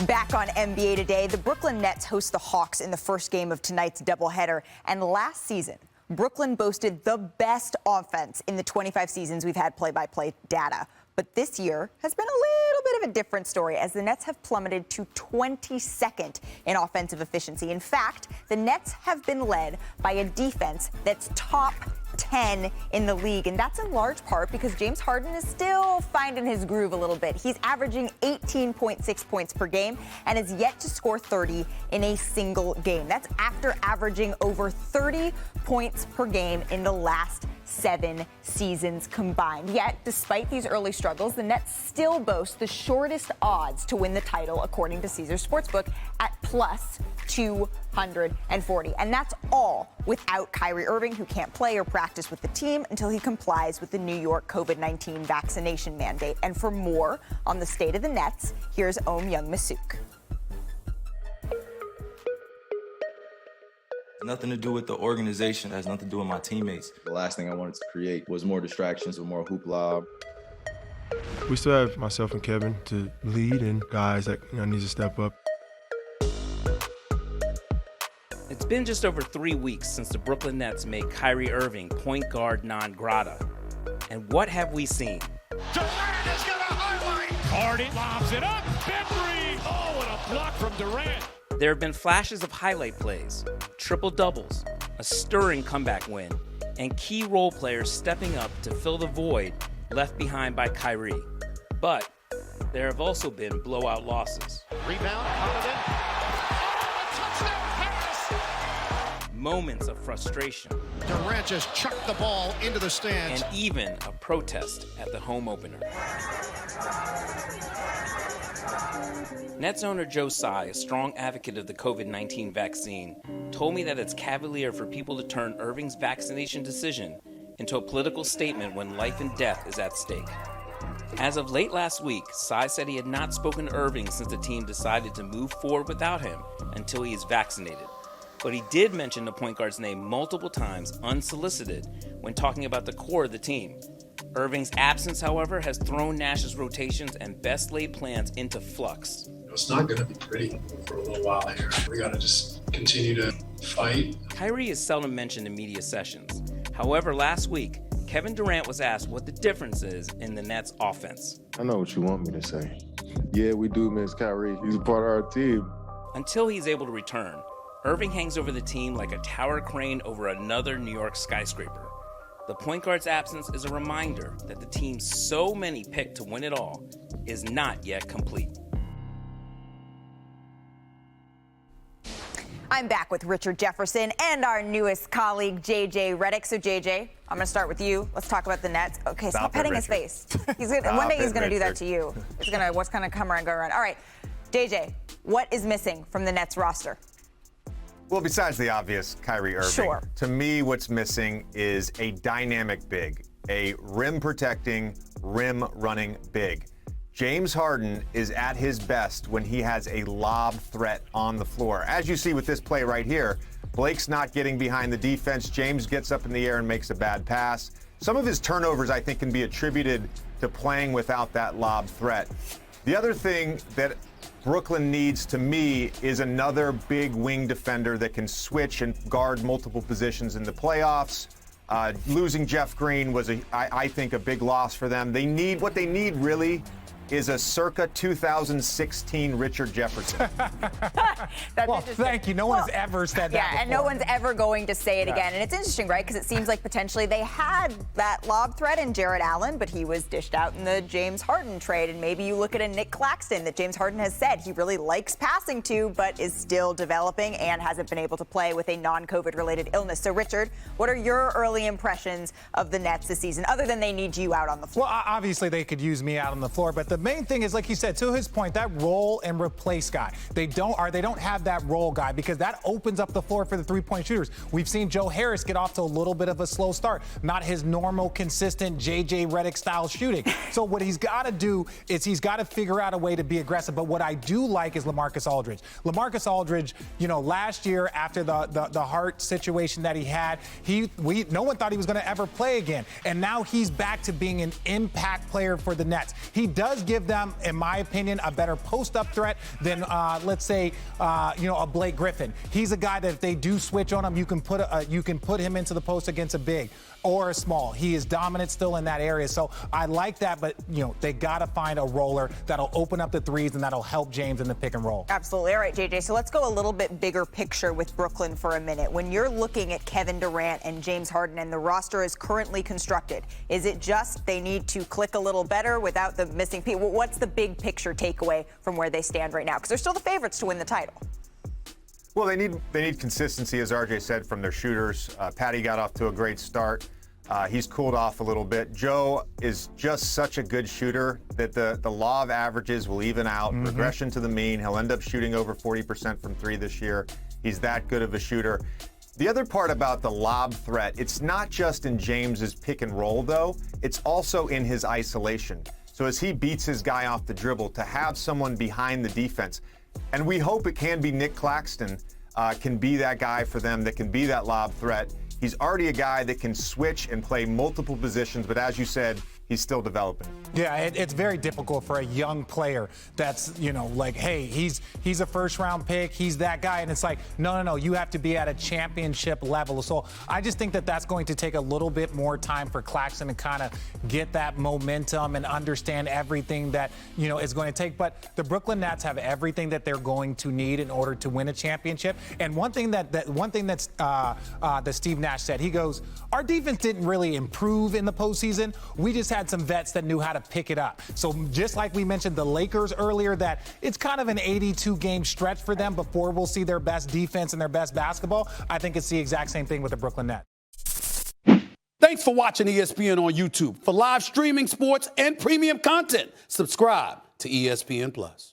Back on NBA Today, the Brooklyn Nets host the Hawks in the first game of tonight's doubleheader. And last season, Brooklyn boasted the best offense in the 25 seasons we've had play-by-play data. But this year has been a little bit of a different story as the Nets have plummeted to 22nd in offensive efficiency. In fact, the Nets have been led by a defense that's top 10 in the league, and that's in large part because James Harden is still finding his groove a little bit. He's averaging 18.6 points per game and has yet to score 30 in a single game. That's after averaging over 30 points per game in the last 7 seasons combined. Yet, despite these early struggles, the Nets still boast the shortest odds to win the title, according to Caesars Sportsbook, at plus 240. And that's all without Kyrie Irving, who can't play or practice with the team until he complies with the New York COVID-19 vaccination mandate. And for more on the state of the Nets, here's Om Young-Masuk. Nothing to do with the organization. It has nothing to do with my teammates. The last thing I wanted to create was more distractions or more hoopla. We still have myself and Kevin to lead and guys that need to step up. It's been just over 3 weeks since the Brooklyn Nets made Kyrie Irving point guard non grata. And what have we seen? Durant is going to highlight. Harden lobs it up. Bembry. Oh, and a block from Durant. There have been flashes of highlight plays, triple-doubles, a stirring comeback win, and key role players stepping up to fill the void left behind by Kyrie. But there have also been blowout losses. Rebound, Holiday. Oh, touchdown pass. Moments of frustration. Durant just chucked the ball into the stands. And even a protest at the home opener. Nets owner Joe Tsai, a strong advocate of the COVID-19 vaccine, told me that it's cavalier for people to turn Irving's vaccination decision into a political statement when life and death is at stake. As of late last week, Tsai said he had not spoken to Irving since the team decided to move forward without him until he is vaccinated. But he did mention the point guard's name multiple times unsolicited when talking about the core of the team. Irving's absence, however, has thrown Nash's rotations and best laid plans into flux. It's not going to be pretty for a little while here. We got to just continue to fight. Kyrie is seldom mentioned in media sessions. However, last week, Kevin Durant was asked what the difference is in the Nets' offense. I know what you want me to say. Yeah, we do miss Kyrie. He's a part of our team. Until he's able to return, Irving hangs over the team like a tower crane over another New York skyscraper. The point guard's absence is a reminder that the team so many picked to win it all is not yet complete. I'm back with Richard Jefferson and our newest colleague, JJ Redick. So, JJ, I'm going to start with you. Let's talk about the Nets. Okay, stop petting his face. One day he's going to do that to you. It's going to, what's going to come around, go around. All right, JJ, what is missing from the Nets roster? Well, besides the obvious Kyrie Irving, Sure. To me, what's missing is a dynamic big, a rim-protecting, rim-running big. James Harden is at his best when he has a lob threat on the floor. As you see with this play right here, Blake's not getting behind the defense. James gets up in the air and makes a bad pass. Some of his turnovers, I think, can be attributed to playing without that lob threat. The other thing that Brooklyn needs, to me, is another big wing defender that can switch and guard multiple positions in the playoffs. Losing Jeff Green was, I think, a big loss for them. What they need really is a circa 2016 Richard Jefferson. Well, thank you. No one has ever said that before. And no one's ever going to say it again. And it's interesting, right? Because it seems like potentially they had that lob threat in Jarrett Allen, but he was dished out in the James Harden trade. And maybe you look at a Nick Claxton that James Harden has said he really likes passing to, but is still developing and hasn't been able to play with a non-COVID related illness. So, Richard, what are your early impressions of the Nets this season, other than they need you out on the floor? Well, obviously they could use me out on the floor, but the main thing is, like he said, to his point, that roll and replace guy. They don't have that roll guy because that opens up the floor for the three-point shooters. We've seen Joe Harris get off to a little bit of a slow start, not his normal, consistent JJ Redick style shooting. So what he's got to do is he's got to figure out a way to be aggressive. But what I do like is LaMarcus Aldridge. LaMarcus Aldridge, last year after the heart situation that he had, no one thought he was going to ever play again. And now he's back to being an impact player for the Nets. He does give them, in my opinion, a better post-up threat than, let's say, a Blake Griffin. He's a guy that if they do switch on him, you can put him into the post against a big or a small. He is dominant still in that area. So I like that, but, they got to find a roller that'll open up the threes and that'll help James in the pick and roll. Absolutely. All right, JJ, so let's go a little bit bigger picture with Brooklyn for a minute. When you're looking at Kevin Durant and James Harden and the roster is currently constructed, is it just they need to click a little better without the missing piece? What's the big picture takeaway from where they stand right now? Because they're still the favorites to win the title. Well, they need consistency, as RJ said, from their shooters. Patty got off to a great start. He's cooled off a little bit. Joe is just such a good shooter that the law of averages will even out. Regression to the mean. He'll end up shooting over 40% from three this year. He's that good of a shooter. The other part about the lob threat, it's not just in James's pick and roll, though. It's also in his isolation. So as he beats his guy off the dribble, to have someone behind the defense, and we hope it can be Nick Claxton, can be that guy for them that can be that lob threat. He's already a guy that can switch and play multiple positions, but as you said, he's still developing. Yeah, it's very difficult for a young player that's, like, hey, he's a first-round pick, he's that guy, and it's like, no, you have to be at a championship level. So I just think that that's going to take a little bit more time for Claxton to kind of get that momentum and understand everything that, is going to take. But the Brooklyn Nets have everything that they're going to need in order to win a championship. And one thing that Steve Nash said, he goes, our defense didn't really improve in the postseason. We just had some vets that knew how to pick it up. So just like we mentioned the Lakers earlier, that it's kind of an 82-game stretch for them before we'll see their best defense and their best basketball. I think it's the exact same thing with the Brooklyn Nets. Thanks for watching ESPN on YouTube. For live streaming, sports, and premium content, subscribe to ESPN+.